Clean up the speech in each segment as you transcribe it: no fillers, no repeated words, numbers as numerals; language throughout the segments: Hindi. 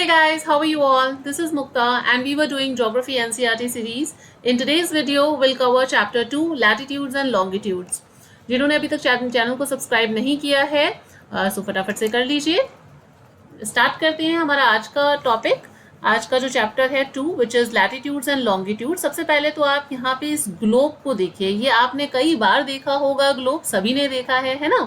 Hey guys, how are you all? This is Mukta and we were doing Geography NCERT series. In today's video, we'll cover chapter 2, Latitudes and Longitudes. जिन्होंने अभी तक चैनल को सब्सक्राइब नहीं किया है सो फटाफट से कर लीजिए। स्टार्ट करते हैं हमारा आज का टॉपिक। आज का जो चैप्टर है 2 which is latitudes and longitude. सबसे पहले तो आप यहाँ पे इस ग्लोब को देखिए। ये आपने कई बार देखा होगा, ग्लोब सभी ने देखा है ना।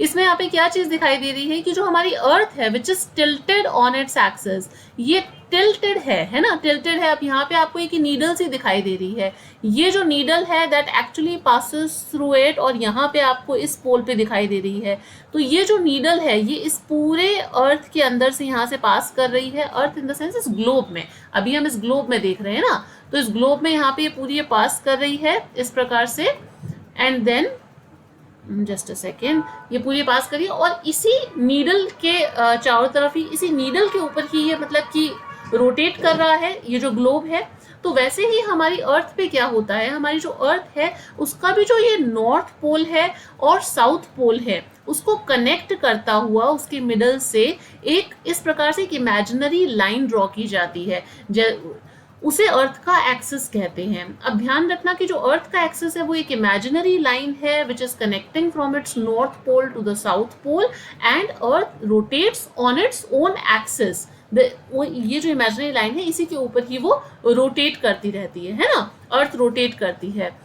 इसमें यहाँ पे क्या चीज दिखाई दे रही है कि जो हमारी अर्थ है which is tilted on its axis, ये टिल्टेड है ना, टिल्टेड है। अब यहाँ पे आपको एक नीडल सी दिखाई दे रही है। ये जो नीडल है that actually passes through it, और यहाँ पे आपको इस पोल पे दिखाई दे रही है। तो ये जो नीडल है ये इस पूरे अर्थ के अंदर से यहाँ से पास कर रही है। अर्थ इन द सेंस इस ग्लोब में, अभी हम इस ग्लोब में देख रहे हैं ना, तो इस ग्लोब में यहाँ पे ये पूरी पास कर रही है इस प्रकार से। And then just a second, ये पूरी पास करिए और इसी नीडल के चारों तरफ ही, इसी नीडल के ऊपर ही ये मतलब कि रोटेट कर रहा है ये जो ग्लोब है। तो वैसे ही हमारी अर्थ पे क्या होता है, हमारी जो अर्थ है उसका भी जो ये नॉर्थ पोल है और साउथ पोल है उसको कनेक्ट करता हुआ उसके मिडल से एक इस प्रकार से एक इमेजिनरी लाइन ड्रॉ की जाती है, उसे अर्थ का एक्सिस कहते हैं। अब ध्यान रखना कि जो अर्थ का एक्सिस है वो एक इमेजिनरी लाइन है which is connecting from its north pole to the south pole and earth rotates on its own axis. ये जो इमेजिनरी लाइन है इसी के ऊपर ही वो रोटेट करती रहती है ना, अर्थ रोटेट करती है।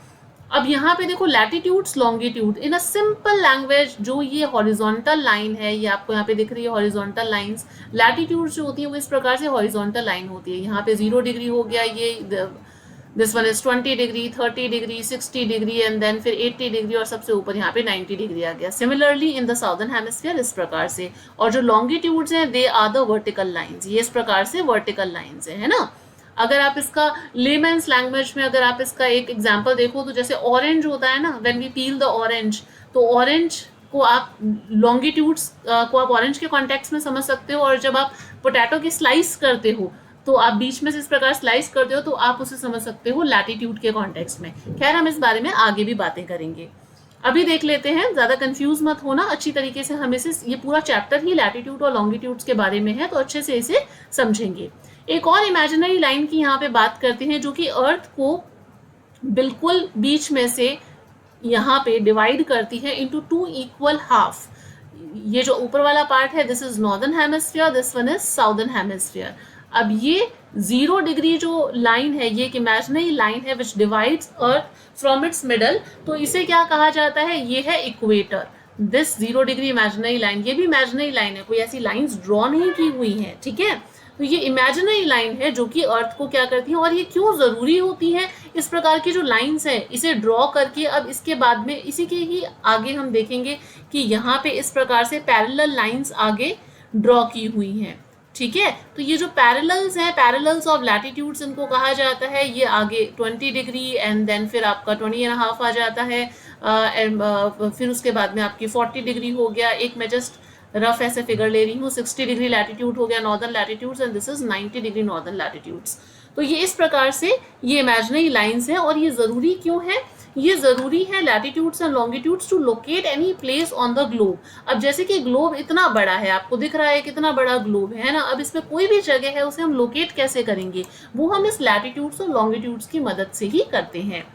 अब यहाँ पे देखो latitudes longitude in a simple language, जो ये हॉरिजॉन्टल लाइन है ये आपको यहाँ पे दिख रही है हॉरिजॉन्टल लाइंस। लैटिट्यूड्स जो होती है वो इस प्रकार से हॉरिजॉन्टल लाइन होती है। यहाँ पे 0 डिग्री हो गया, ये this one is 20 degree, 30 degree, 60 degree and then फिर 80 डिग्री और सबसे ऊपर यहाँ पे 90 डिग्री आ गया। Similarly in the southern hemisphere इस प्रकार से। और जो लॉन्गिट्यूड्स हैं they are the vertical lines, ये इस प्रकार से वर्टिकल लाइन्स है ना। अगर आप इसका लेमन्स लैंग्वेज में अगर आप इसका एक एग्जांपल देखो तो जैसे ऑरेंज होता है ना, when we peel the orange, तो ऑरेंज को आप लॉन्गिट्यूड्स को आप ऑरेंज के कॉन्टेक्स्ट में समझ सकते हो। और जब आप पोटैटो की स्लाइस करते हो तो आप बीच में से इस प्रकार स्लाइस करते हो तो आप उसे समझ सकते हो लैटिट्यूड के कॉन्टेक्स्ट में। खैर हम इस बारे में आगे भी बातें करेंगे। अभी देख लेते हैं, ज्यादा कंफ्यूज मत होना, अच्छी तरीके से हम इसे, ये पूरा चैप्टर ही लैटिट्यूड और लॉन्गिट्यूड्स के बारे में है तो अच्छे से इसे समझेंगे। एक और इमेजिनरी लाइन की यहाँ पे बात करते हैं जो कि अर्थ को बिल्कुल बीच में से यहाँ पे डिवाइड करती है इनटू 2 इक्वल हाफ। ये जो ऊपर वाला पार्ट है this is northern hemisphere, this one is southern hemisphere. अब ये 0 डिग्री जो लाइन है ये एक इमेजिनरी लाइन है विच divides earth from its middle, तो इसे क्या कहा जाता है, ये है equator. This 0 degree imaginary line, ये भी इमेजिनरी लाइन है, कोई ऐसी लाइंस ड्रॉ नहीं की हुई है, ठीक है। तो ये इमेजिनरी लाइन है जो कि अर्थ को क्या करती है, और ये क्यों जरूरी होती है इस प्रकार की जो लाइंस है इसे ड्रॉ करके। अब इसके बाद में इसी के ही आगे हम देखेंगे कि यहाँ पे इस प्रकार से पैरेलल लाइंस आगे ड्रॉ की हुई हैं, ठीक है। तो ये जो पैरेलल्स हैं, पैरेलल्स ऑफ लैटिट्यूड्स इनको कहा जाता है। ये आगे 20 डिग्री एंड देन फिर आपका 20.5 आ जाता है फिर उसके बाद में आपकी 40 डिग्री हो गया। एक मैं जस्ट रफ ऐसे फिगर ले रही हूँ, 60 डिग्री लैटिट्यूड हो गया northern latitudes and this is 90 degree northern latitudes. तो ये इस प्रकार से ये इमेजिनरी लाइंस हैं। और ये जरूरी क्यों है, ये जरूरी है latitudes and longitudes to locate any place on the globe. अब जैसे कि ग्लोब इतना बड़ा है, आपको दिख रहा है कितना बड़ा ग्लोब है ना, अब इसमें कोई भी जगह है उसे हम लोकेट कैसे करेंगे, वो हम इस लैटिट्यूड्स और लॉन्गिट्यूड्स की मदद से ही करते हैं।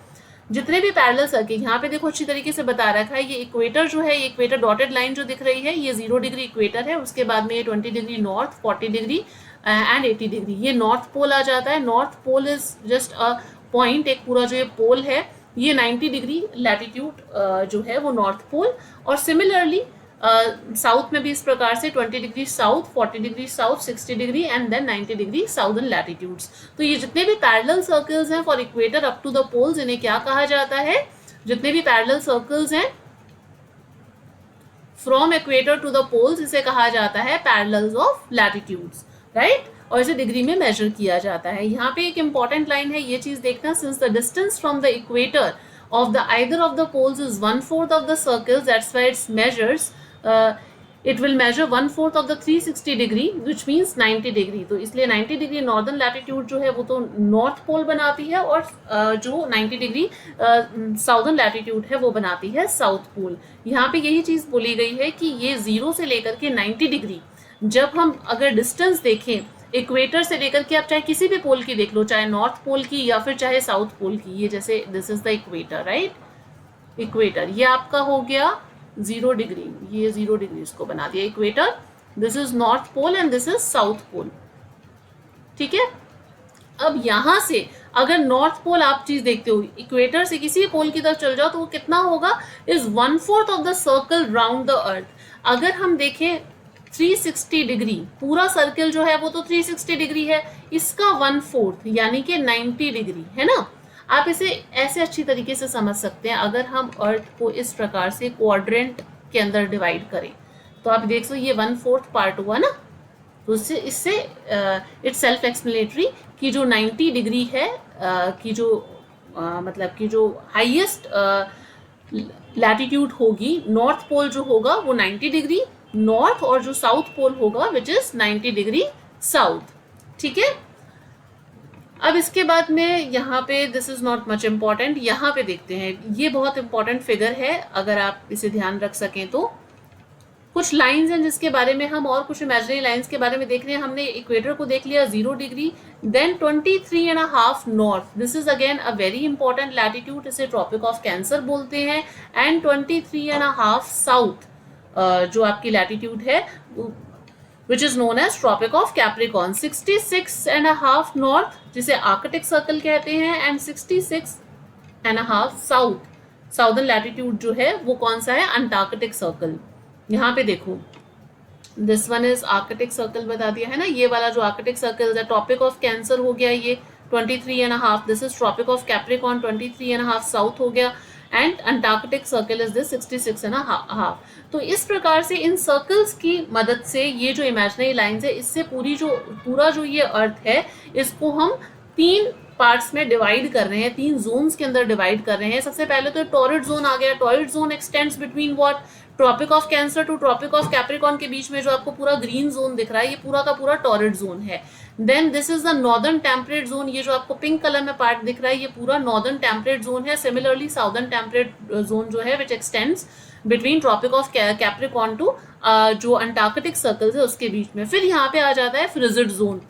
जितने भी पैरेलल सर्किल यहाँ पे देखो अच्छी तरीके से बता रखा है। ये इक्वेटर जो है, ये इक्वेटर डॉटेड लाइन जो दिख रही है ये 0 डिग्री इक्वेटर है। उसके बाद में ये 20 degree north, 40 degree and 80 degree ये नॉर्थ पोल आ जाता है। North pole is just a point, एक पूरा जो ये पोल है ये 90 डिग्री लैटिट्यूड जो है वो नॉर्थ पोल। और सिमिलरली साउथ में भी इस प्रकार से 20 degree south, 40 degree south, 60 degree and then 90 degree southern latitudes. तो ये जितने भी पैरेलल सर्कल्स हैं for equator up to the poles, इन्हें क्या कहा जाता है, जितने भी पैरेलल सर्कल्स हैं from equator to the poles इसे कहा जाता है पैरेलल्स ऑफ लैटिट्यूड्स, राइट। और इसे डिग्री में मेजर किया जाता है। यहाँ पे एक इंपॉर्टेंट लाइन है, ये चीज देखना, since the distance from the equator of the either of the poles is 1/4 of the circles, that's why it measures it will measure 1/4 of the 360 degree which means 90 degree। तो इसलिए 90 डिग्री नॉर्दर्न लैटिट्यूड जो है वो तो नॉर्थ पोल बनाती है और जो 90 डिग्री साउदर्न लैटिट्यूड है वो बनाती है साउथ पोल। यहाँ पे यही चीज बोली गई है कि ये 0 से लेकर के 90 डिग्री जब हम अगर डिस्टेंस देखें इक्वेटर से लेकर के आप चाहे किसी भी पोल की देख लो, चाहे नॉर्थ पोल की या फिर चाहे साउथ पोल की, ये जैसे this is the equator, right, equator ये आपका हो गया 0 डिग्री, ये 0 डिग्री इसको बना दिया equator, this is north pole and this is south pole, ठीक है। अब यहां से अगर नॉर्थ पोल आप चीज देखते हो, इक्वेटर से किसी पोल की तरफ चल जाओ तो वो कितना होगा, is 1/4 of the circle round the earth. अगर हम देखें 360 डिग्री, पूरा सर्कल जो है वो तो 360 डिग्री है, इसका 1/4 यानी कि 90 डिग्री है ना। आप इसे ऐसे अच्छी तरीके से समझ सकते हैं, अगर हम अर्थ को इस प्रकार से क्वाड्रेंट के अंदर डिवाइड करें तो आप देख सकते ये 1/4 पार्ट हुआ ना, तो इससे इट्स सेल्फ एक्सप्लेनेटरी कि जो 90 डिग्री है कि जो मतलब कि जो हाईएस्ट लैटिट्यूड होगी, नॉर्थ पोल जो होगा वो 90 डिग्री नॉर्थ और जो साउथ पोल होगा विच इज 90 डिग्री साउथ, ठीक है। अब इसके बाद में यहाँ पे this is not much important, यहाँ पे देखते हैं, ये बहुत इंपॉर्टेंट फिगर है, अगर आप इसे ध्यान रख सकें तो कुछ लाइंस हैं जिसके बारे में हम और कुछ इमेजिनरी लाइंस के बारे में देख रहे हैं। हमने इक्वेटर को देख लिया 0 degree, then 23.5 north, this is again a very important latitude, इसे ट्रॉपिक ऑफ कैंसर बोलते हैं, एंड 23.5 साउथ जो आपकी लैटिट्यूड है which is known as tropic of capricorn, 66.5 north जिसे आर्कटिक सर्कल कहते हैं, एंड 66.5 साउथ, साउदर्न लैटिट्यूड जो है वो कौन सा है, अंटार्कटिक सर्कल। यहाँ पे देखो this one is arctic circle बता दिया है ना, ये वाला जो आर्कटिक सर्कल है ट्रॉपिक ऑफ कैंसर हो गया ये 23.5, this is tropic of capricorn 23.5 south हो गया, and antarctic circle is this 66.5। तो इस प्रकार से इन सर्कल्स की मदद से ये जो इमेजिनरी लाइंस है, इससे पूरा जो ये अर्थ है इसको हम 3 पार्ट्स में डिवाइड कर रहे हैं, 3 जोन्स के अंदर डिवाइड कर रहे हैं। सबसे पहले तो टॉरिड जोन आ गया, torrid zone extends between what, tropic of cancer to tropic of capricorn के बीच में जो आपको पूरा ग्रीन जोन दिख रहा है, ये पूरा का पूरा टॉरिड जोन है। Then this is the northern temperate zone, ये जो आपको पिंक कलर में पार्ट दिख रहा है ये पूरा नॉर्दर्न टेम्परेट जोन है। सिमिलरली साउदर्न टेम्परेट जोन जो है which extends between tropic of capricorn to जो अंटार्कटिक सर्कल है उसके बीच में। फिर यहाँ पे आ जाता है फ्रिजिड जोन,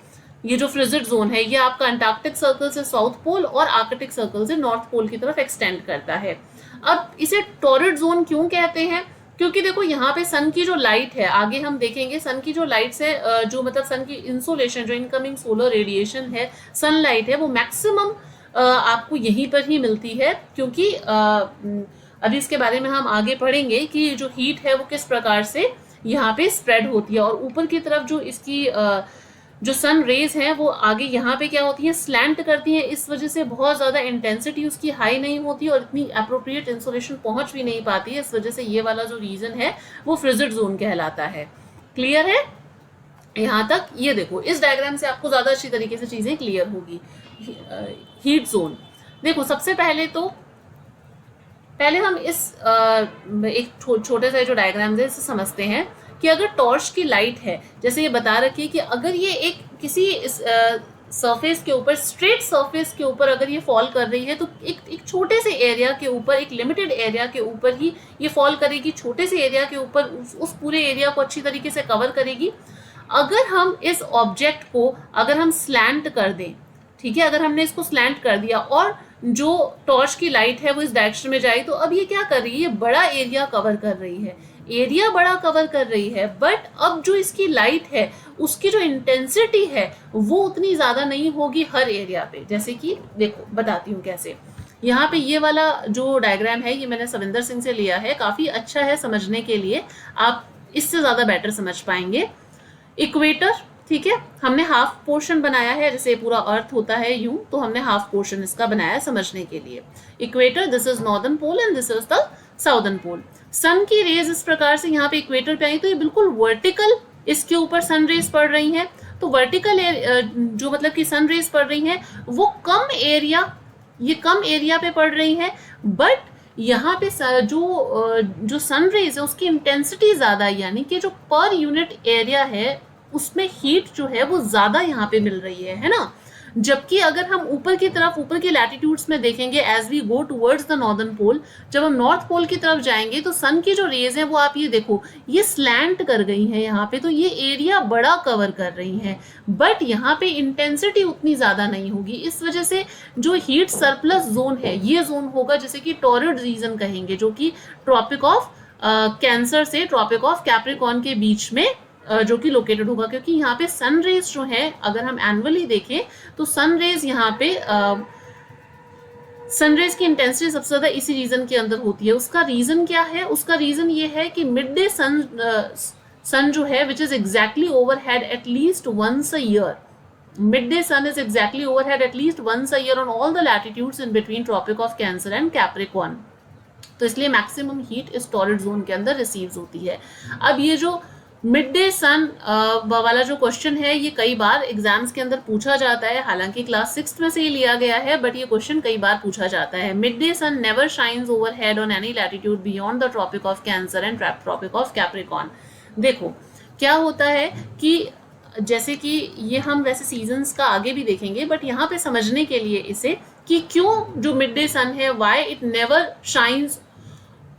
ये जो फ्रिजिड जोन है ये आपका अंटार्कटिक सर्कल से साउथ पोल और आर्कटिक सर्कल से नॉर्थ पोल की तरफ एक्सटेंड करता है। अब इसे टॉरिड जोन क्यों कहते हैं, क्योंकि देखो यहाँ पे सन की जो लाइट है, आगे हम देखेंगे सन की जो लाइट से जो मतलब सन की इंसोलेशन, जो इनकमिंग सोलर रेडिएशन है, सनलाइट है, वो मैक्सिमम आपको यहीं पर ही मिलती है, क्योंकि अभी इसके बारे में हम आगे पढ़ेंगे कि जो हीट है वो किस प्रकार से यहाँ पे स्प्रेड होती है, और ऊपर की तरफ जो इसकी जो सन रेज हैं वो आगे यहाँ पे क्या होती है, स्लैंट करती हैं, इस वजह से बहुत ज़्यादा इंटेंसिटी उसकी हाई नहीं होती और इतनी अप्रोप्रिएट इंसोलेशन पहुँच भी नहीं पाती है। इस वजह से ये वाला जो रीजन है वो फ्रिजिड जोन कहलाता है। क्लियर है यहाँ तक? ये देखो इस डायग्राम से आपको ज़्यादा अच्छी तरीके से चीज़ें क्लियर होगी। हीट जोन देखो, सबसे पहले हम इस एक छोटे से जो डायग्राम है इसे समझते हैं कि अगर टॉर्च की लाइट है, जैसे ये बता रखी है कि अगर ये एक किसी सरफेस के ऊपर, स्ट्रेट सरफेस के ऊपर अगर ये फॉल कर रही है तो एक छोटे से एरिया के ऊपर, एक लिमिटेड एरिया के ऊपर ही ये फॉल करेगी, छोटे से एरिया के ऊपर उस पूरे एरिया को अच्छी तरीके से कवर करेगी। अगर हम इस ऑब्जेक्ट को अगर हम स्लैंट कर दें, ठीक है, अगर हमने इसको स्लैंट कर दिया और जो टॉर्च की लाइट है वो इस डायरेक्शन में जाए, तो अब ये क्या कर रही है, ये बड़ा एरिया कवर कर रही है, एरिया बड़ा कवर कर रही है, बट अब जो इसकी लाइट है उसकी जो इंटेंसिटी है वो उतनी ज़्यादा नहीं होगी हर एरिया पे। जैसे कि देखो बताती हूँ कैसे। यहाँ पे ये वाला जो डायग्राम है ये मैंने सविंदर सिंह से लिया है, काफ़ी अच्छा है समझने के लिए, आप इससे ज़्यादा बेटर समझ पाएंगे। इक्वेटर, ठीक है, हमने हाफ पोर्शन बनाया है, जैसे पूरा अर्थ होता है यूं, तो हमने हाफ पोर्शन इसका बनाया समझने के लिए। Equator, this is northern pole and this is the southern pole. Sun की रेज इस प्रकार से यहाँ पे इक्वेटर पे आई तो ये बिल्कुल वर्टिकल इसके ऊपर सन रेज पड़ रही हैं। तो वर्टिकल जो मतलब कि सन रेज पड़ रही हैं वो कम एरिया पे पड़ रही है, बट यहाँ पे जो सन रेज है उसकी इंटेंसिटी ज़्यादा, यानी कि जो पर यूनिट एरिया है उसमें हीट जो है वो ज़्यादा यहाँ पे मिल रही है ना। जबकि अगर हम ऊपर की तरफ, ऊपर के लैटिट्यूड्स में देखेंगे, as we go towards the northern pole, जब हम नॉर्थ पोल की तरफ जाएंगे तो सन की जो रेज है वो आप ये देखो, ये स्लैंट कर गई है यहाँ पे, तो ये एरिया बड़ा कवर कर रही है, बट यहाँ पे इंटेंसिटी उतनी ज्यादा नहीं होगी। इस वजह से जो हीट सरप्लस जोन है ये जोन होगा जिसे कि टॉरिड रीजन कहेंगे, जो कि ट्रॉपिक ऑफ कैंसर से ट्रॉपिक ऑफ कैप्रिकॉर्न के बीच में जो कि लोकेटेड होगा, क्योंकि यहाँ पे सन रेज जो है, अगर हम एनुअली देखें तो सन रेज यहाँ पे सन रेज की इंटेंसिटी सबसे ज्यादा इसी रीजन के अंदर होती है। उसका रीजन क्या है? उसका रीजन ये है कि मिड डे सन जो है which is exactly overhead at least once a year, midday sun is exactly overhead at least once a year on all the latitudes in between tropic of cancer and capricorn, तो इसलिए मैक्सिमम हीट इस टॉरिड जोन के अंदर रिसीव होती है। अब ये जो मिड डे सन वाला जो क्वेश्चन है ये कई बार एग्जाम्स के अंदर पूछा जाता है, हालांकि क्लास 6 में से ही लिया गया है, बट ये क्वेश्चन कई बार पूछा जाता है। Midday sun never shines overhead on any latitude beyond the tropic of cancer and tropic of capricorn. देखो क्या होता है कि जैसे कि ये हम वैसे सीजन्स का आगे भी देखेंगे, बट यहाँ पे समझने के लिए इसे कि क्यों जो मिड डे सन है, why it never shines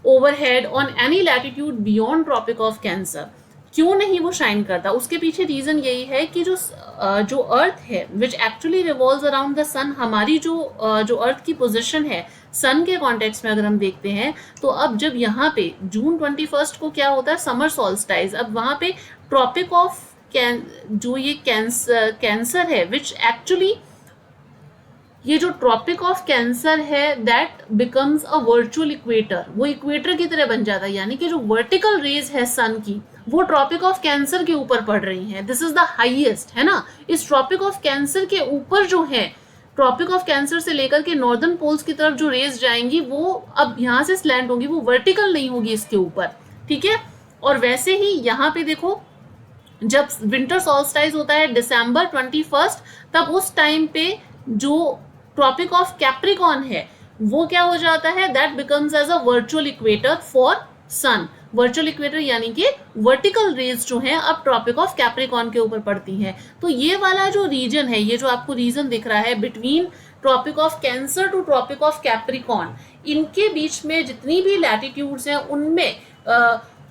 overhead on any latitude beyond tropic of cancer, क्यों नहीं वो शाइन करता, उसके पीछे रीजन यही है कि जो अर्थ है which actually revolves around the sun, हमारी जो अर्थ की पोजीशन है सन के कॉन्टेक्स्ट में अगर हम देखते हैं, तो अब जब यहाँ पे जून 21 को क्या होता है, समर सॉल्स्टाइज, अब वहाँ पे ट्रॉपिक ऑफ जो ये कैंसर है विच एक्चुअली, ये जो ट्रॉपिक ऑफ कैंसर है that becomes a virtual equator, वो इक्वेटर की तरह बन जाता है, यानी कि जो वर्टिकल रेज है सन की वो ट्रॉपिक ऑफ कैंसर के ऊपर पड़ रही हैं। दिस इज द हाईएस्ट, है ना। इस ट्रॉपिक ऑफ कैंसर के ऊपर जो है, ट्रॉपिक ऑफ कैंसर से लेकर के नॉर्दर्न पोल्स की तरफ जो रेज जाएंगी वो अब यहाँ से स्लैंट होगी, वो वर्टिकल नहीं होगी इसके ऊपर, ठीक है। और वैसे ही यहाँ पे देखो, जब विंटर सॉल्स्टाइज होता है दिसंबर 21, तब उस टाइम पे जो ट्रॉपिक ऑफ कैप्रिकॉर्न है वो क्या हो जाता है, that becomes as a virtual equator for sun. Virtual equator यानी कि वर्टिकल रेज जो है अब ट्रॉपिक ऑफ कैप्रिकॉर्न के ऊपर पड़ती हैं। तो ये वाला जो रीजन है, ये जो आपको रीजन दिख रहा है between tropic of cancer to tropic of capricorn, इनके बीच में जितनी भी लैटिट्यूड्स हैं उनमें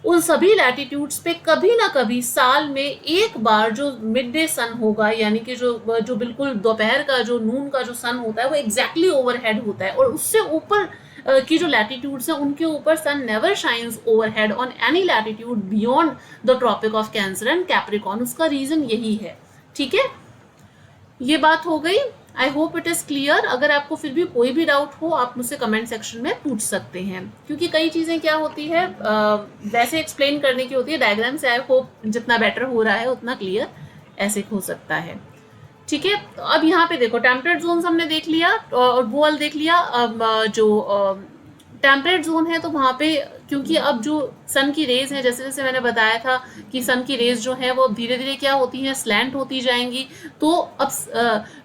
उन सभी लैटिट्यूड्स पे कभी ना कभी साल में एक बार जो मिड डे सन होगा, यानी कि जो बिल्कुल दोपहर का जो नून का जो सन होता है वो एग्जैक्टली ओवरहेड होता है, और उससे ऊपर की जो लैटिट्यूड्स हैं उनके ऊपर sun never shines overhead on any latitude beyond the tropic of cancer and capricorn. उसका रीजन यही है, ठीक है। ये बात हो गई, I hope it is clear. अगर आपको फिर भी कोई भी डाउट हो आप मुझसे कमेंट सेक्शन में पूछ सकते हैं, क्योंकि कई चीज़ें क्या होती है वैसे एक्सप्लेन करने की होती है, डायग्राम से आई होप जितना बेटर हो रहा है उतना क्लियर ऐसे हो सकता है, ठीक है। तो अब यहाँ पे देखो टेम्परेट जोन हमने देख लिया और वो वाला देख लिया। अब जो टेम्परेट जोन है तो वहाँ पे क्योंकि अब जो सन की रेज है, जैसे जैसे मैंने बताया था कि सन की रेज जो है वो अब धीरे धीरे क्या होती हैं, स्लैंट होती जाएंगी, तो अब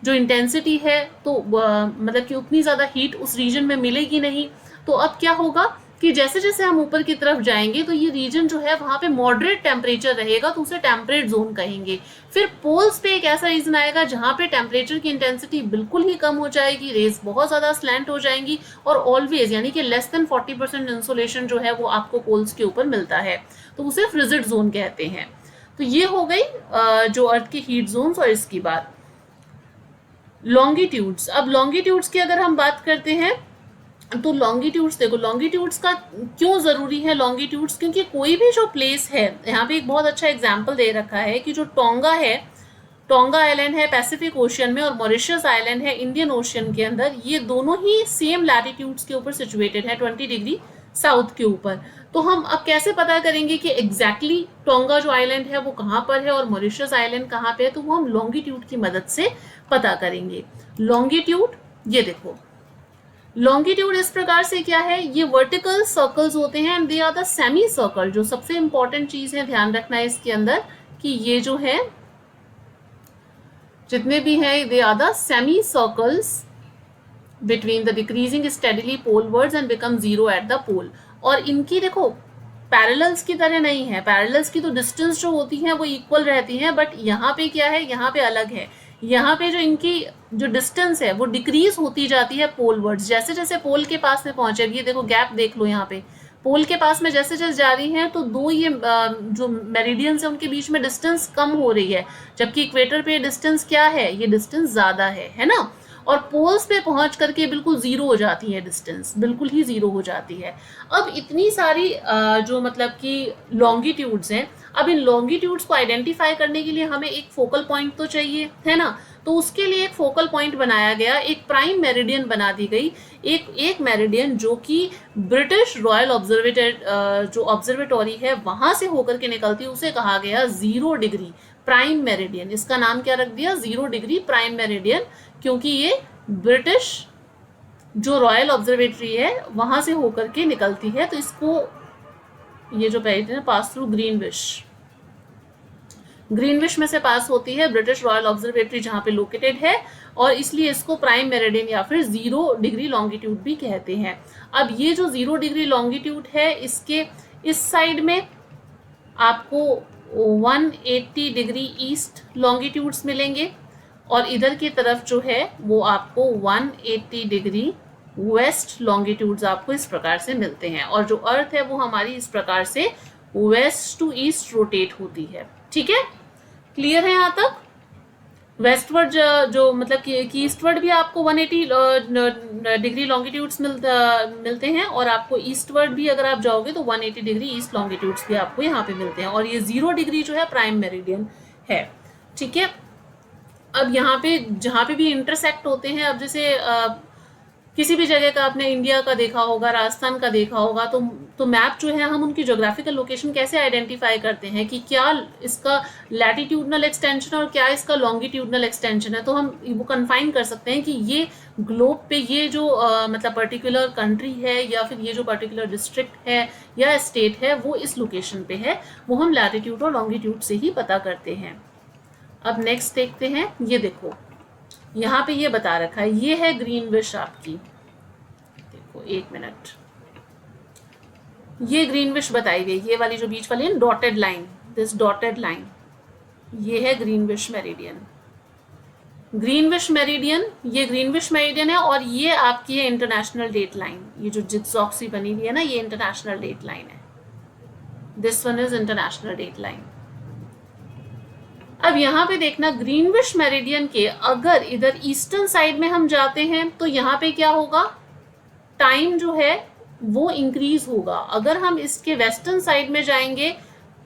जो इंटेंसिटी है तो मतलब कि उतनी ज़्यादा हीट उस रीजन में मिलेगी नहीं। तो अब क्या होगा कि जैसे जैसे हम ऊपर की तरफ जाएंगे तो ये रीजन जो है वहाँ पे मॉडरेट टेम्परेचर रहेगा, तो उसे टेम्परेट जोन कहेंगे। फिर पोल्स पे एक ऐसा रीजन आएगा जहाँ पे टेम्परेचर की इंटेंसिटी बिल्कुल ही कम हो जाएगी, रेज बहुत ज़्यादा स्लैंट हो जाएंगी, और ऑलवेज यानी कि लेस देन 40% इंसोलेशन जो है वो आपको पोल्स के ऊपर मिलता है, तो उसे फ्रिजिड जोन कहते हैं। तो ये हो गई जो अर्थ की हीट जोन्स। और इसकी बात लॉन्गिट्यूड्स। अब लॉन्गिट्यूड्स की अगर हम बात करते हैं तो लॉन्गिट्यूड्स देखो, लॉन्गिट्यूड्स का क्यों ज़रूरी है लॉन्गिट्यूड्स, क्योंकि कोई भी जो प्लेस है, यहाँ पे एक बहुत अच्छा एग्जाम्पल दे रखा है कि जो टोंगा है, टोंगा आइलैंड है पैसिफिक ओशियन में और मॉरिशस आइलैंड है इंडियन ओशियन के अंदर, ये दोनों ही सेम लैटिट्यूड्स के ऊपर सिचुएटेड है 20 डिग्री साउथ के ऊपर। तो हम अब कैसे पता करेंगे कि एग्जैक्टली टोंगा जो आइलैंड है वो कहाँ पर है और मॉरिशस आइलैंड कहाँ पे है, तो वो हम लॉन्गिट्यूड की मदद से पता करेंगे। लॉन्गिट्यूड ये देखो, लॉन्गिट्यूड इस प्रकार से क्या है, ये वर्टिकल सर्कल्स होते हैं and they are the semi circle. जो सबसे इंपॉर्टेंट चीज है ध्यान रखना है इसके अंदर कि ये जो है जितने भी हैं they are the semi circles between the decreasing steadily polewards and become zero at the pole. और इनकी देखो पैरेलल्स की तरह नहीं है, पैरेलल्स की तो डिस्टेंस जो होती है वो इक्वल रहती है, बट यहाँ पे क्या है, यहाँ पे अलग है। यहाँ पे जो इनकी जो डिस्टेंस है वो डिक्रीज होती जाती है पोलवर्ड्स, जैसे जैसे पोल के पास में पहुंचे। ये देखो गैप देख लो, यहाँ पे पोल के पास में जैसे जैसे जा रही हैं तो दो ये जो मेरिडियंस है उनके बीच में डिस्टेंस कम हो रही है, जबकि इक्वेटर पे डिस्टेंस क्या है, ये डिस्टेंस ज्यादा है ना। और पोल्स पे पहुंच करके बिल्कुल जीरो हो जाती है, डिस्टेंस बिल्कुल ही जीरो हो जाती है। अब इतनी सारी जो मतलब कि लॉन्गिट्यूड्स हैं, अब इन लॉन्गिट्यूड्स को आइडेंटिफाई करने के लिए हमें एक फोकल पॉइंट तो चाहिए, है ना। तो उसके लिए एक फोकल पॉइंट बनाया गया, एक प्राइम मेरिडियन बना दी गई, एक मेरिडियन जो कि ब्रिटिश रॉयल जो ऑब्जर्वेटरी है वहां से होकर के निकलती है, उसे कहा गया 0 डिग्री प्राइम मेरिडियन। इसका नाम क्या रख दिया, 0 डिग्री प्राइम मेरिडियन, क्योंकि ये ब्रिटिश जो रॉयल ऑब्जर्वेटरी है वहां से होकर के निकलती है। तो इसको ये जो मेरिडियन पास थ्रू ग्रीनविच में से पास होती है, ब्रिटिश रॉयल ऑब्जर्वेटरी जहां पे लोकेटेड है, और इसलिए इसको प्राइम मेरिडियन या फिर 0 डिग्री लॉन्गिट्यूड भी कहते हैं। अब ये जो 0 डिग्री लॉन्गिट्यूड है, इसके इस साइड में आपको 180 डिग्री ईस्ट लॉन्गिट्यूड्स मिलेंगे, और इधर की तरफ जो है वो आपको 180 डिग्री वेस्ट लॉन्गिट्यूड्स आपको इस प्रकार से मिलते हैं। और जो अर्थ है वो हमारी इस प्रकार से वेस्ट टू ईस्ट रोटेट होती है। ठीक है, क्लियर है यहाँ तक। वेस्टवर्ड जो मतलब कि ईस्टवर्ड भी आपको 180 डिग्री लॉन्गिट्यूड्स मिलते हैं, और आपको ईस्टवर्ड भी अगर आप जाओगे तो 180 डिग्री ईस्ट लॉन्गिट्यूड्स भी आपको यहाँ पे मिलते हैं। और ये 0 डिग्री जो है प्राइम मेरिडियन है। ठीक है, अब यहाँ पे जहाँ पे भी इंटरसेक्ट होते हैं, अब जैसे किसी भी जगह का आपने इंडिया का देखा होगा, राजस्थान का देखा होगा, तो मैप जो है हम उनकी ज्योग्राफिकल लोकेशन कैसे आइडेंटिफाई करते हैं कि क्या इसका लैटिट्यूडनल एक्सटेंशन और क्या इसका लॉन्गिट्यूडनल एक्सटेंशन है। तो हम वो कन्फाइन कर सकते हैं कि ये ग्लोब पे ये जो मतलब पर्टिकुलर कंट्री है या फिर ये जो पर्टिकुलर डिस्ट्रिक्ट है या स्टेट है वो इस लोकेशन पे है, वो हम लैटिट्यूड और लॉन्गिट्यूड से ही पता करते हैं। अब नेक्स्ट देखते हैं, ये देखो यहाँ पे ये बता रखा है, ये है ग्रीनविच आपकी, देखो एक मिनट, ये ग्रीनविच बताई गई, ये वाली जो बीच वाली है dotted line, this dotted line, ये है ग्रीनविच मेरिडियन। ग्रीनविच मेरिडियन, ये ग्रीनविच मेरिडियन है, और ये आपकी है इंटरनेशनल डेट लाइन, ये जो जिगजॉग सी बनी हुई है ना, ये इंटरनेशनल डेट लाइन है, this one is international date line. अब यहाँ पे देखना, ग्रीनविच मेरिडियन के अगर इधर ईस्टर्न साइड में हम जाते हैं तो यहाँ पे क्या होगा, टाइम जो है वो इंक्रीज होगा। अगर हम इसके वेस्टर्न साइड में जाएंगे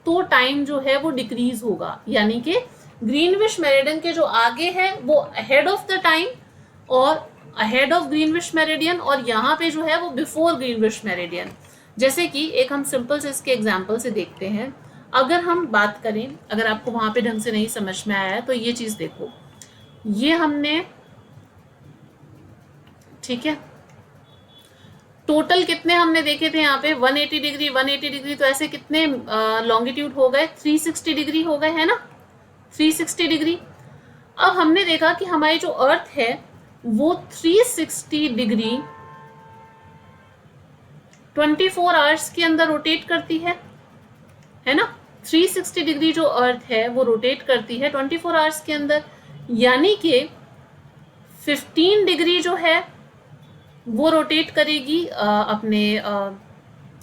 तो टाइम जो है वो डिक्रीज होगा, यानी कि ग्रीनविच मेरिडियन के जो आगे है वो अहेड ऑफ द टाइम और अहेड ऑफ ग्रीनविच मेरिडियन, और यहाँ पे जो है वो बिफोर ग्रीनविच मेरिडियन। जैसे कि एक हम सिंपल से इसके एग्जाम्पल से देखते हैं। अगर हम बात करें, अगर आपको वहां पे ढंग से नहीं समझ में आया है तो ये चीज देखो, ये हमने, ठीक है, टोटल कितने हमने देखे थे यहाँ पे 180 डिग्री 180 डिग्री, तो ऐसे कितने लॉन्गिट्यूड हो गए, 360 डिग्री हो गए, है ना, 360 डिग्री। अब हमने देखा कि हमारी जो अर्थ है वो 360 डिग्री 24 आवर्स के अंदर रोटेट करती है ना। 360 डिग्री जो अर्थ है वो रोटेट करती है 24 आवर्स के अंदर, यानी कि 15 डिग्री जो है वो रोटेट करेगी अपने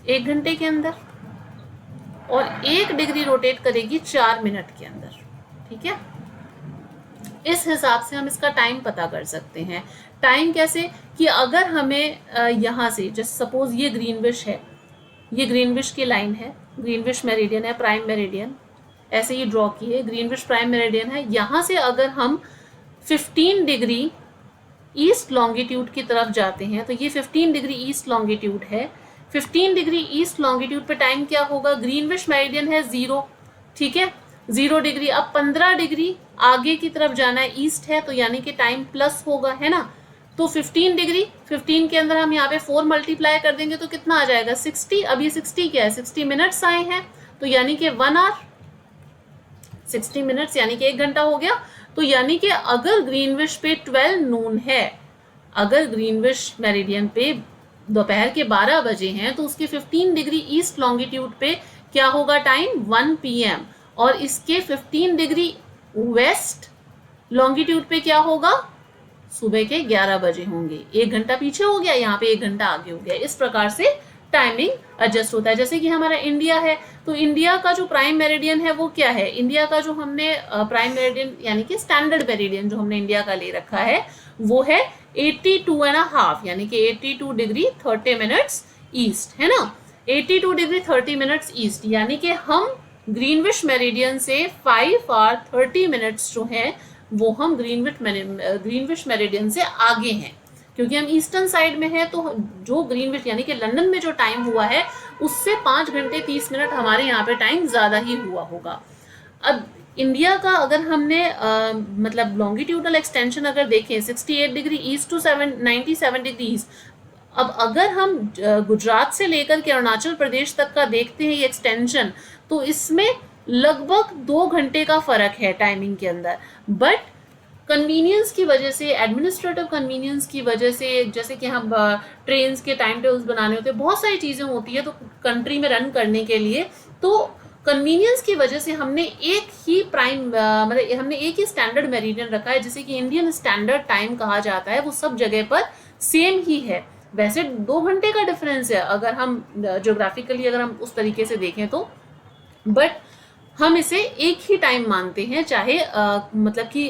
1 घंटे के अंदर, और 1 डिग्री रोटेट करेगी 4 मिनट के अंदर। ठीक है, इस हिसाब से हम इसका टाइम पता कर सकते हैं। टाइम कैसे, कि अगर हमें यहाँ से जैसे सपोज ये ग्रीनविच है, ये ग्रीनविच की लाइन है, ग्रीनविच मेरिडियन है, प्राइम मेरिडियन ऐसे ही ड्रॉ की है, ग्रीनविच प्राइम मेरिडियन है। यहाँ से अगर हम 15 डिग्री ईस्ट लॉन्गिट्यूड की तरफ जाते हैं तो ये 15 डिग्री ईस्ट लॉन्गिट्यूड है। 15 डिग्री ईस्ट लॉन्गिट्यूड पे टाइम क्या होगा, ग्रीनविच मेरिडियन है 0, ठीक है, 0 डिग्री। अब 15 डिग्री आगे की तरफ जाना है, ईस्ट है, तो यानी कि टाइम प्लस होगा, है ना। तो 15 डिग्री, 15 के अंदर हम यहाँ पे 4 मल्टीप्लाई कर देंगे तो कितना आ जाएगा 60। अब ये 60 क्या है, 60 मिनट्स आए हैं, तो यानी कि 1 आवर 60 मिनट्स यानी कि 1 घंटा हो गया। तो यानी कि अगर ग्रीनविच पे 12 नून है, अगर ग्रीनविच मेरिडियन पे दोपहर के 12 बजे हैं, तो उसके 15 डिग्री ईस्ट लॉन्गिट्यूड पे क्या होगा टाइम 1 PM, और इसके 15 डिग्री वेस्ट लॉन्गिट्यूड पे क्या होगा, सुबह के 11 बजे होंगे, 1 घंटा पीछे हो गया, यहाँ पे 1 घंटा आगे हो गया। इस प्रकार से टाइमिंग एडजस्ट होता है। जैसे कि हमारा इंडिया है, तो इंडिया का जो प्राइम मेरिडियन है वो क्या है, इंडिया का जो हमने प्राइम मेरिडियन यानी कि स्टैंडर्ड मेरिडियन जो हमने इंडिया का ले रखा है वो है 82.5 यानी कि 82 डिग्री 30 मिनट्स ईस्ट, है ना। 82 डिग्री 30 मिनट्स ईस्ट यानी कि हम ग्रीनविच मेरिडियन से 5 आवर 30 मिनट्स जो है वो हम ग्रीनविच मेरिडियन से आगे हैं, क्योंकि हम ईस्टर्न साइड में हैं। तो जो ग्रीनविच यानी कि लंदन में जो टाइम हुआ है उससे 5 घंटे 30 मिनट हमारे यहाँ पे टाइम ज़्यादा ही हुआ होगा। अब इंडिया का अगर हमने मतलब लॉन्गिट्यूडनल एक्सटेंशन अगर देखें 68 degree east to 97 degree east, अब अगर हम गुजरात से लेकर के अरुणाचल प्रदेश तक का देखते हैं ये एक्सटेंशन, तो इसमें लगभग 2 घंटे का फर्क है टाइमिंग के अंदर। बट कन्वीनियंस की वजह से, एडमिनिस्ट्रेटिव कन्वीनियंस की वजह से, जैसे कि हम ट्रेन्स के टाइम टेबल्स बनाने होते हैं, बहुत सारी चीज़ें होती है तो कंट्री में रन करने के लिए, तो कन्वीनियंस की वजह से हमने एक ही मतलब हमने एक ही स्टैंडर्ड मेरिडियन रखा है, जिसे कि इंडियन स्टैंडर्ड टाइम कहा जाता है। वो सब जगह पर सेम ही है। वैसे 2 घंटे का डिफरेंस है अगर हम ज्योग्राफिकली अगर हम उस तरीके से देखें तो, बट हम इसे एक ही टाइम मानते हैं, चाहे मतलब कि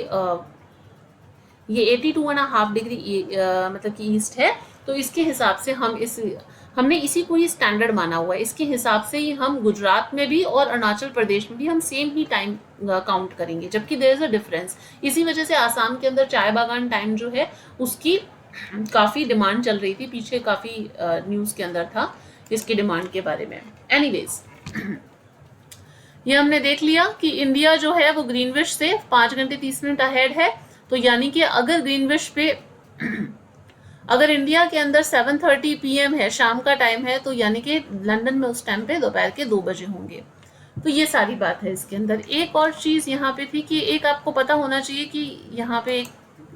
ये 82.5 डिग्री मतलब कि ईस्ट है, तो इसके हिसाब से हमने इसी को ही स्टैंडर्ड माना हुआ है। इसके हिसाब से ही हम गुजरात में भी और अरुणाचल प्रदेश में भी हम सेम ही टाइम काउंट करेंगे, जबकि देयर इज अ डिफरेंस। इसी वजह से आसाम के अंदर चाय बागान टाइम जो है उसकी काफ़ी डिमांड चल रही थी, पीछे काफ़ी न्यूज़ के अंदर था इसकी डिमांड के बारे में। एनीवेज, ये हमने देख लिया कि इंडिया जो है वो ग्रीनविच से 5 घंटे 30 मिनट अहेड है। तो यानी कि अगर ग्रीनविच पे अगर इंडिया के अंदर 7:30 PM है, शाम का टाइम है, तो यानी कि लंदन में उस टाइम पे दोपहर के 2 बजे होंगे। तो ये सारी बात है इसके अंदर। एक और चीज़ यहाँ पे थी कि एक आपको पता होना चाहिए कि यहाँ पे एक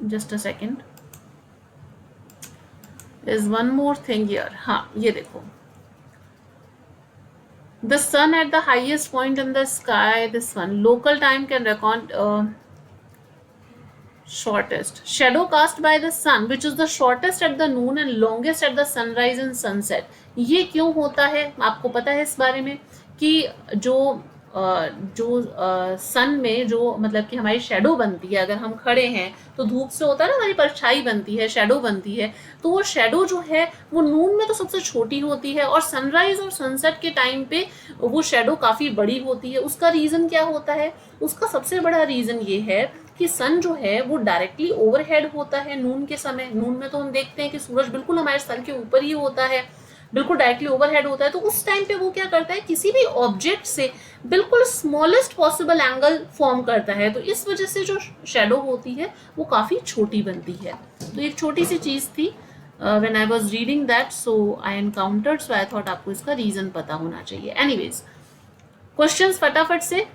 just a second, is one more thing here. हाँ, ये देखो, the sun at the highest point in the sky, this one local time can record shortest shadow cast by the sun which is the shortest at the noon and longest at the sunrise and sunset। ये क्यों होता है आपको पता है इस बारे में कि जो सन में जो मतलब कि हमारी शेडो बनती है, अगर हम खड़े हैं तो धूप से होता है ना हमारी परछाई बनती है, शेडो बनती है, तो वो शेडो जो है वो नून में तो सबसे छोटी होती है और सनराइज और सनसेट के टाइम पे वो शेडो काफ़ी बड़ी होती है। उसका रीज़न क्या होता है, उसका सबसे बड़ा रीज़न ये है कि सन जो है वो डायरेक्टली ओवरहेड होता है नून के समय। नून में तो हम देखते हैं कि सूरज बिल्कुल हमारे सर के ऊपर ही होता है, बिल्कुल डायरेक्टली ओवरहेड होता है। तो उस टाइम पे वो क्या करता है, किसी भी ऑब्जेक्ट से बिल्कुल स्मॉलेस्ट पॉसिबल एंगल फॉर्म करता है। तो इस वजह से जो शेडो होती है वो काफ़ी छोटी बनती है। तो एक छोटी सी चीज़ थी, when I was reading that so I encountered, so I thought आपको इसका रीज़न पता होना चाहिए। एनीवेज, क्वेश्चंस फटाफट से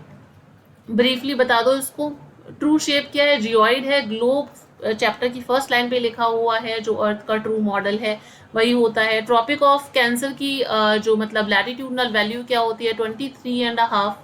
ब्रीफली बता दो इसको। ट्रू शेप क्या है, जियोइड है। ग्लोब चैप्टर की फर्स्ट लाइन पे लिखा हुआ है, जो अर्थ का ट्रू मॉडल है वही होता है। ट्रॉपिक ऑफ कैंसर की जो मतलब लैटिट्यूडनल वैल्यू क्या होती है, 23.5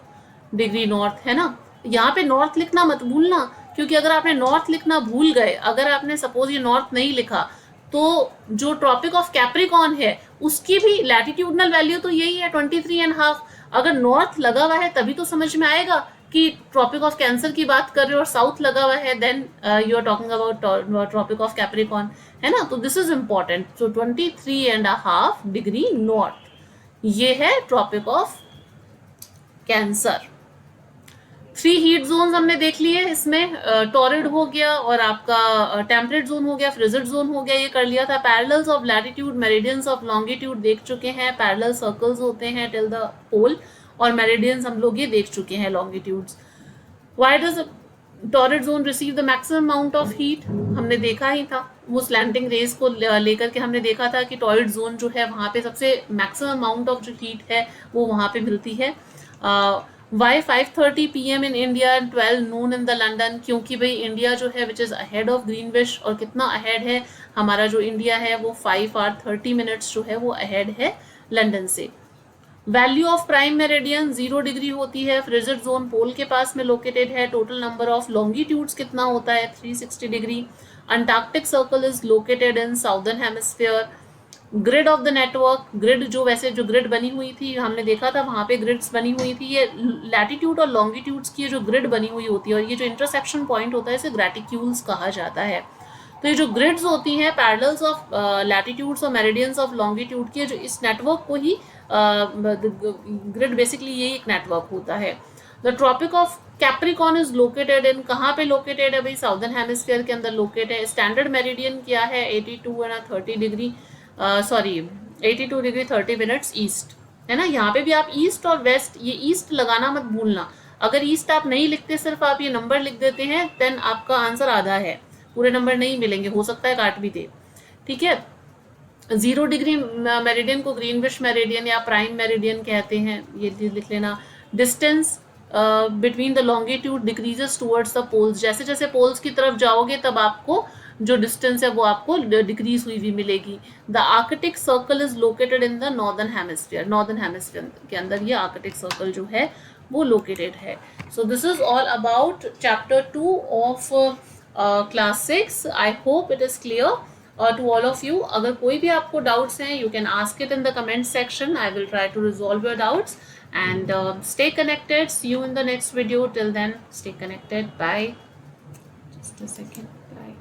डिग्री नॉर्थ, है ना। यहाँ पे नॉर्थ लिखना मत भूलना, क्योंकि अगर आपने नॉर्थ लिखना भूल गए, अगर आपने सपोज ये नॉर्थ नहीं लिखा, तो जो ट्रॉपिक ऑफ कैप्रिकॉन है उसकी भी लैटिट्यूडनल वैल्यू तो यही है 23.5। अगर नॉर्थ लगा हुआ है तभी तो समझ में आएगा कि ट्रॉपिक ऑफ कैंसर की बात कर रहे हो, और साउथ लगा हुआ है then you are talking about tropic of capricorn, है ना। तो this is important. So 23.5 degree north ये है tropic of cancer. 3 heat zones हमने देख लिए, इसमें टॉरिड हो गया और आपका टेम्परेट जोन हो गया, फ्रिजिड जोन हो गया, ये कर लिया था। Parallels of latitude, meridians of longitude देख चुके हैं। पैरेलल सर्कल्स होते हैं टिल द पोल, और मेरिडियंस हम लोग ये देख चुके हैं, longitudes. Why does torrid zone receive the maximum amount of heat, हमने देखा ही था, वो स्लैंटिंग रेज को लेकर के हमने देखा था कि टॉरिड जोन जो है वहाँ पे सबसे मैक्सिमम अमाउंट ऑफ जो हीट है वो वहाँ पे मिलती है। Why 5:30 PM in India and 12 noon in the London, क्योंकि भाई इंडिया जो है which is ahead of Greenwich, और कितना अहेड है हमारा जो इंडिया है वो 5 hour 30 minutes जो है वो अहेड है लंदन से। Value of prime meridian 0 degree होती है, फ्रिजिड जोन पोल के पास में लोकेटेड है, टोटल नंबर ऑफ लॉन्गिट्यूड्स कितना होता है 360 degree, Antarctic circle is located in southern hemisphere, grid of the network, grid जो वैसे जो ग्रिड बनी हुई थी हमने देखा था वहां पे ग्रिड्स बनी हुई थी, ये लैटिट्यूड और लॉन्गिट्यूड्स की जो ग्रिड बनी हुई होती है और ये जो इंटरसेक्शन पॉइंट होता है इसे ग्रेटिक्यूल्स कहा जाता है। तो ये जो ग्रिड्स होती हैं पैरेलल्स ऑफ लैटिट्यूड्स और मेरिडियंस ऑफ लॉन्गिट्यूड की, जो इस नेटवर्क को ही ग्रिड बेसिकली यही एक नेटवर्क होता है। The tropic of capricorn is located in, कहाँ पे लोकेटेड है भाई, साउदर्न हेमिस्फीयर के अंदर लोकेटेड है। स्टैंडर्ड मेरिडियन क्या है 82 and 30 degree, sorry 82 degree 30 minutes east, है ना। यहाँ पे भी आप ईस्ट और वेस्ट, ये ईस्ट लगाना मत भूलना, अगर ईस्ट आप नहीं लिखते सिर्फ आप ये नंबर लिख देते हैं देन आपका आंसर आधा है, पूरे नंबर नहीं मिलेंगे, हो सकता है काट भी दे, ठीक है। 0 डिग्री मेरिडियन को ग्रीनविच मेरिडियन या प्राइम मेरिडियन कहते हैं, ये लिख लेना। Distance between the longitude decreases towards the poles, जैसे जैसे पोल्स की तरफ जाओगे तब आपको जो डिस्टेंस है वो आपको डिक्रीज हुई भी मिलेगी। The Arctic circle is located in the northern hemisphere, northern hemisphere के अंदर ये आर्कटिक सर्कल जो है वो लोकेटेड है। So this is all about chapter 2 of class 6। I hope it is clear to all of you. अगर कोई भी आपको डाउट्स हैं you can ask it in the comment section. I will try to resolve your doubts and stay connected. See you in the next video. Till then, stay connected. Bye. Just a second. Bye.